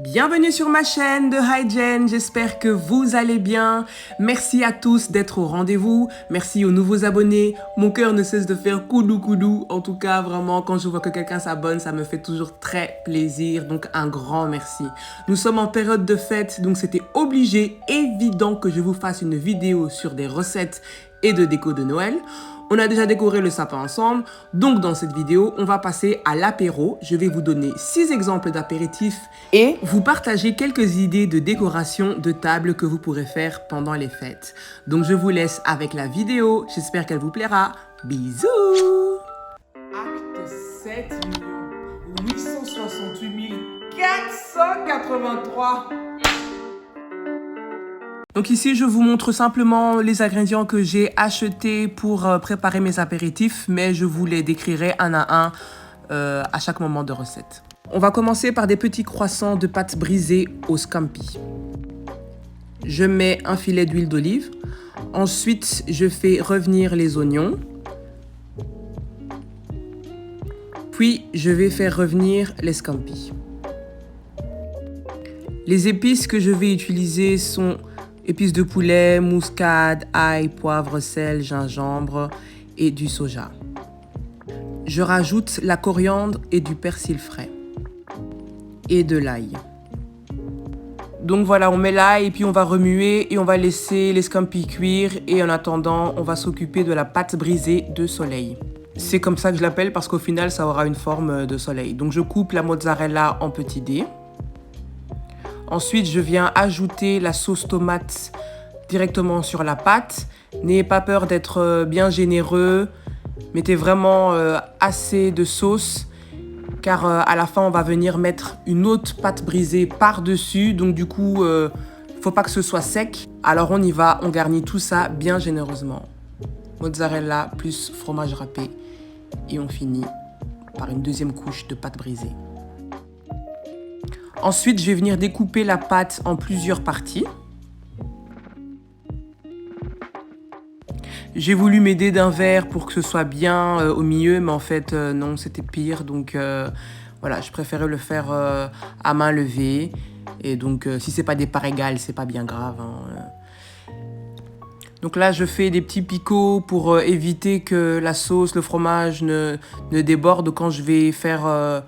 Bienvenue sur ma chaîne de Hygiene, j'espère que vous allez bien. Merci à tous d'être au rendez-vous, merci aux nouveaux abonnés. Mon cœur ne cesse de faire koudou koudou. En tout cas, vraiment, quand je vois que quelqu'un s'abonne, ça me fait toujours très plaisir. Donc, un grand merci. Nous sommes en période de fête, donc c'était obligé, évident que je vous fasse une vidéo sur des recettes et de déco de Noël. On a déjà décoré le sapin ensemble, donc dans cette vidéo, on va passer à l'apéro. Je vais vous donner 6 exemples d'apéritifs et vous partager quelques idées de décoration de table que vous pourrez faire pendant les fêtes. Donc je vous laisse avec la vidéo, j'espère qu'elle vous plaira. Bisous! Acte 7 868 483. Donc ici, je vous montre simplement les ingrédients que j'ai achetés pour préparer mes apéritifs, mais je vous les décrirai un à un à chaque moment de recette. On va commencer par des petits croissants de pâte brisée au scampi. Je mets un filet d'huile d'olive. Ensuite, je fais revenir les oignons. Puis, je vais faire revenir les scampis. Les épices que je vais utiliser sont épices de poulet, muscade, ail, poivre, sel, gingembre et du soja. Je rajoute la coriandre et du persil frais. Et de l'ail. Donc voilà, on met l'ail et puis on va remuer et on va laisser les scampis cuire. Et en attendant, on va s'occuper de la pâte brisée de soleil. C'est comme ça que je l'appelle parce qu'au final, ça aura une forme de soleil. Donc je coupe la mozzarella en petits dés. Ensuite, je viens ajouter la sauce tomate directement sur la pâte. N'ayez pas peur d'être bien généreux. Mettez vraiment assez de sauce car à la fin, on va venir mettre une autre pâte brisée par-dessus. Donc du coup, faut pas que ce soit sec. Alors on y va, on garnit tout ça bien généreusement. Mozzarella plus fromage râpé. Et on finit par une deuxième couche de pâte brisée. Ensuite, je vais venir découper la pâte en plusieurs parties. J'ai voulu m'aider d'un verre pour que ce soit bien au milieu, mais en fait, non, c'était pire. Donc, voilà, je préférais le faire à main levée. Et donc, si c'est pas des parts égales, c'est pas bien grave. Hein. Donc là, je fais des petits picots pour éviter que la sauce, le fromage ne déborde quand je vais faire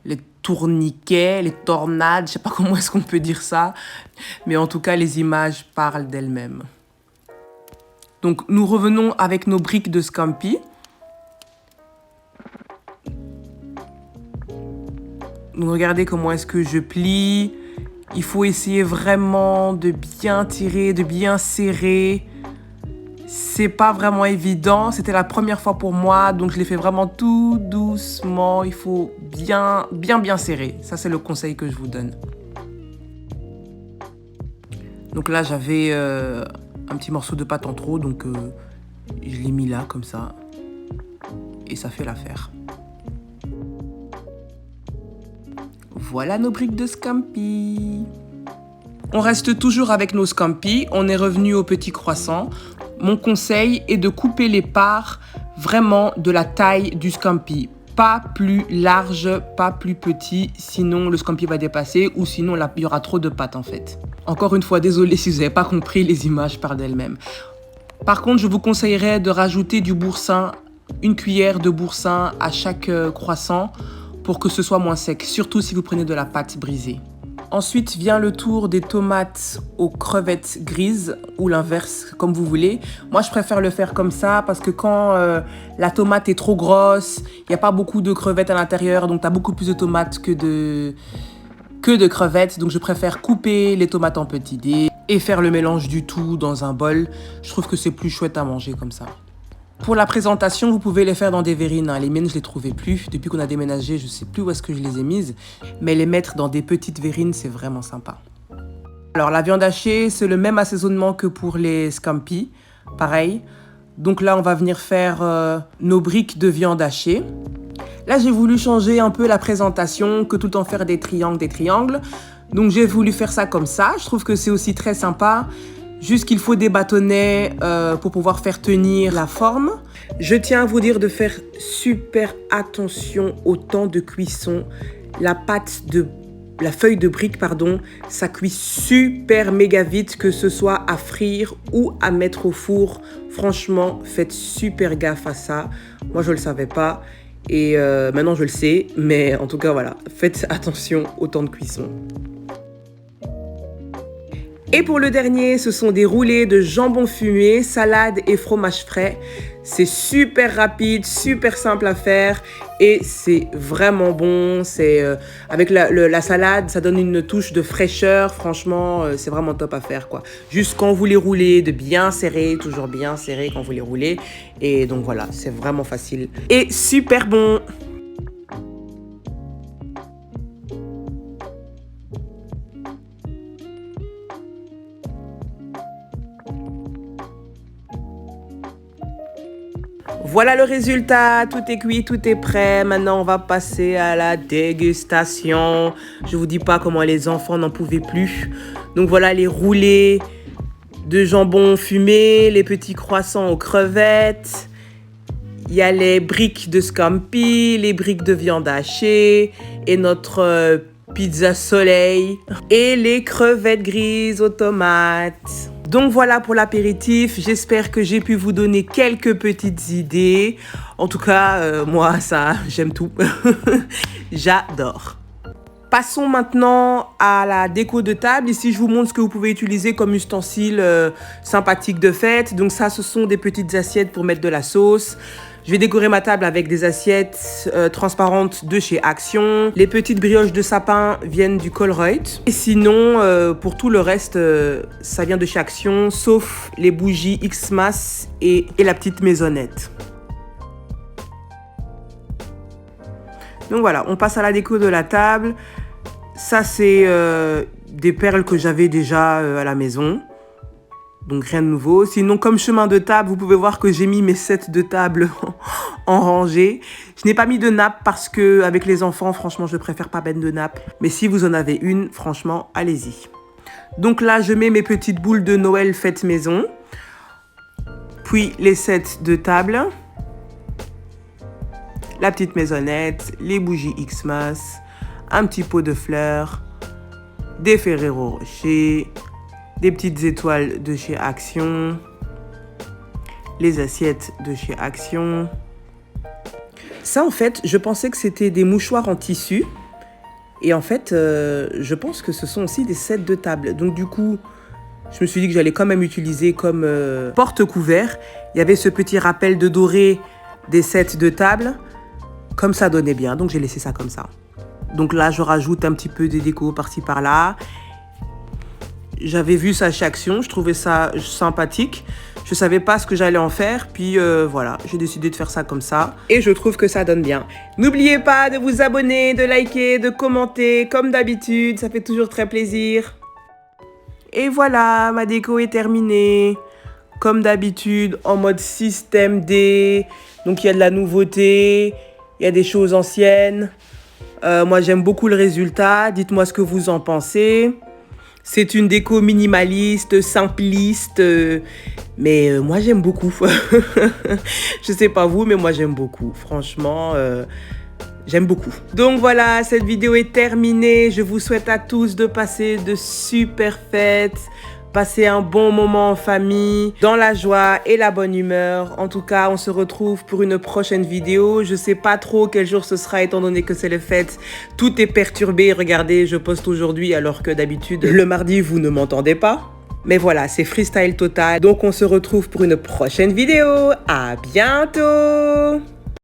les tourniquets, les tornades, je sais pas comment est-ce qu'on peut dire ça. Mais en tout cas, les images parlent d'elles-mêmes. Donc, nous revenons avec nos briques de scampi. Donc, regardez comment est-ce que je plie. Il faut essayer vraiment de bien tirer, de bien serrer. C'est pas vraiment évident. C'était la première fois pour moi, donc je l'ai fait vraiment tout doucement. Il faut bien serrer. Ça, c'est le conseil que je vous donne. Donc là, j'avais un petit morceau de pâte en trop, donc je l'ai mis là, comme ça. Et ça fait l'affaire. Voilà nos briques de scampi. On reste toujours avec nos scampis. On est revenu au petit croissant. Mon conseil est de couper les parts vraiment de la taille du scampi. Pas plus large, pas plus petit, sinon le scampi va dépasser ou sinon il y aura trop de pâte en fait. Encore une fois, désolé si vous n'avez pas compris, les images parlent d'elles-mêmes. Par contre, je vous conseillerais de rajouter du boursin, une cuillère de boursin à chaque croissant pour que ce soit moins sec, surtout si vous prenez de la pâte brisée. Ensuite vient le tour des tomates aux crevettes grises ou l'inverse, comme vous voulez. Moi, je préfère le faire comme ça parce que quand la tomate est trop grosse, il n'y a pas beaucoup de crevettes à l'intérieur, donc tu as beaucoup plus de tomates que de crevettes. Donc, je préfère couper les tomates en petits dés et faire le mélange du tout dans un bol. Je trouve que c'est plus chouette à manger comme ça. Pour la présentation, vous pouvez les faire dans des verrines. Les miennes, je ne les trouvais plus. Depuis qu'on a déménagé, je ne sais plus où est-ce que je les ai mises. Mais les mettre dans des petites verrines, c'est vraiment sympa. Alors, la viande hachée, c'est le même assaisonnement que pour les scampi. Pareil. Donc là, on va venir faire nos briques de viande hachée. Là, j'ai voulu changer un peu la présentation que tout le temps faire des triangles. Donc, j'ai voulu faire ça comme ça. Je trouve que c'est aussi très sympa. Juste qu'il faut des bâtonnets pour pouvoir faire tenir la forme. Je tiens à vous dire de faire super attention au temps de cuisson. La pâte de la feuille de brique, pardon, ça cuit super méga vite, que ce soit à frire ou à mettre au four. Franchement, faites super gaffe à ça. Moi, je ne le savais pas et maintenant, je le sais. Mais en tout cas, voilà, faites attention au temps de cuisson. Et pour le dernier, ce sont des roulés de jambon fumé, salade et fromage frais. C'est super rapide, super simple à faire et c'est vraiment bon. Avec la salade, ça donne une touche de fraîcheur. Franchement, c'est vraiment top à faire, quoi. Juste quand vous les roulez, de bien serrer, toujours bien serré quand vous les roulez. Et donc voilà, c'est vraiment facile et super bon. Voilà le résultat, tout est cuit, tout est prêt. Maintenant, on va passer à la dégustation. Je vous dis pas comment les enfants n'en pouvaient plus. Donc voilà les roulés de jambon fumé, les petits croissants aux crevettes. Il y a les briques de scampi, les briques de viande hachée et notre pizza soleil et les crevettes grises aux tomates. Donc voilà pour l'apéritif, j'espère que j'ai pu vous donner quelques petites idées. En tout cas, moi, ça, j'aime tout. J'adore. Passons maintenant à la déco de table. Ici, je vous montre ce que vous pouvez utiliser comme ustensile sympathique de fête. Donc ça, ce sont des petites assiettes pour mettre de la sauce. Je vais décorer ma table avec des assiettes transparentes de chez Action. Les petites brioches de sapin viennent du Colruyt. Et sinon, pour tout le reste, ça vient de chez Action, sauf les bougies Xmas et la petite maisonnette. Donc voilà, on passe à la déco de la table. Ça, c'est des perles que j'avais déjà à la maison. Donc rien de nouveau. Sinon, comme chemin de table, vous pouvez voir que j'ai mis mes sets de table en rangée. Je n'ai pas mis de nappe parce que avec les enfants, franchement, je préfère pas mettre de nappe. Mais si vous en avez une, franchement, allez-y. Donc là, je mets mes petites boules de Noël faites maison. Puis les sets de table. La petite maisonnette, les bougies Xmas, un petit pot de fleurs, des Ferrero Rocher, des petites étoiles de chez Action, les assiettes de chez Action. Ça, en fait, je pensais que c'était des mouchoirs en tissu. Et en fait, je pense que ce sont aussi des sets de table. Donc du coup, je me suis dit que j'allais quand même utiliser comme porte-couvert. Il y avait ce petit rappel de doré des sets de table. Comme ça donnait bien, donc j'ai laissé ça comme ça. Donc là, je rajoute un petit peu des décos par-ci par-là. J'avais vu ça chez Action, je trouvais ça sympathique. Je ne savais pas ce que j'allais en faire, puis voilà, j'ai décidé de faire ça comme ça. Et je trouve que ça donne bien. N'oubliez pas de vous abonner, de liker, de commenter, comme d'habitude, ça fait toujours très plaisir. Et voilà, ma déco est terminée. Comme d'habitude, en mode système D. Donc il y a de la nouveauté, il y a des choses anciennes. Moi, j'aime beaucoup le résultat. Dites-moi ce que vous en pensez. C'est une déco minimaliste, simpliste, mais moi j'aime beaucoup. Je sais pas vous, mais moi j'aime beaucoup. Franchement, j'aime beaucoup. Donc voilà, cette vidéo est terminée. Je vous souhaite à tous de passer de super fêtes. Passer un bon moment en famille, dans la joie et la bonne humeur. En tout cas, on se retrouve pour une prochaine vidéo. Je sais pas trop quel jour ce sera étant donné que c'est les fêtes. Tout est perturbé. Regardez, je poste aujourd'hui alors que d'habitude, le mardi, vous ne m'entendez pas. Mais voilà, c'est freestyle total. Donc, on se retrouve pour une prochaine vidéo. À bientôt!